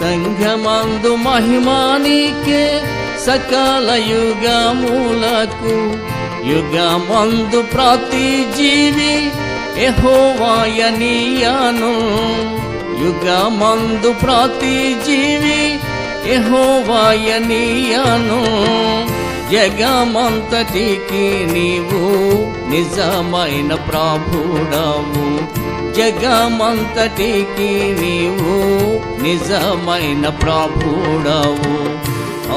సంఘమందు మహిమానికే సకల యుగములకు యుగమందు ప్రతి జీవి యెహోవాయనియను యుగమందు ప్రతి జీవి యెహోవాయనియను జగమంతటికి నీవు నిజమైన ప్రభుడవు జగమంతటికి నీవు నిజమైన ప్రభుడవు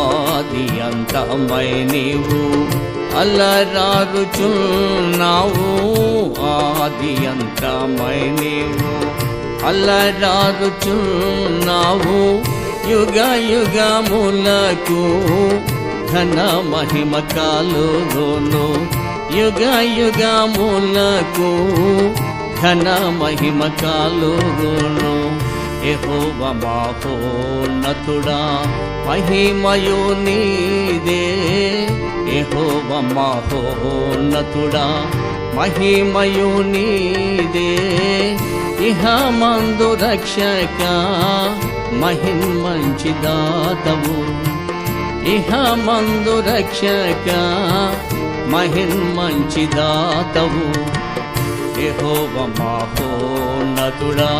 ఆది అంతమై నీవు అలరారుచున్నావు ఆది అంతమై నీవు అలరారుచున్నావు యుగ యుగములకు ఘన మహిమ కలుగును యుగ యుగములకు ఘన మహిమ కలుగును యెహోవా మహోన్నతుడా మహిమయు నీదే యెహోవా మహోన్నతుడా మహిమయు నీదే ఇహమందు రక్షక మహిమంచి దాతవు ఇహమందు రక్షక మహిమంచి దాతవు యెహోవా మహోన్నతుడా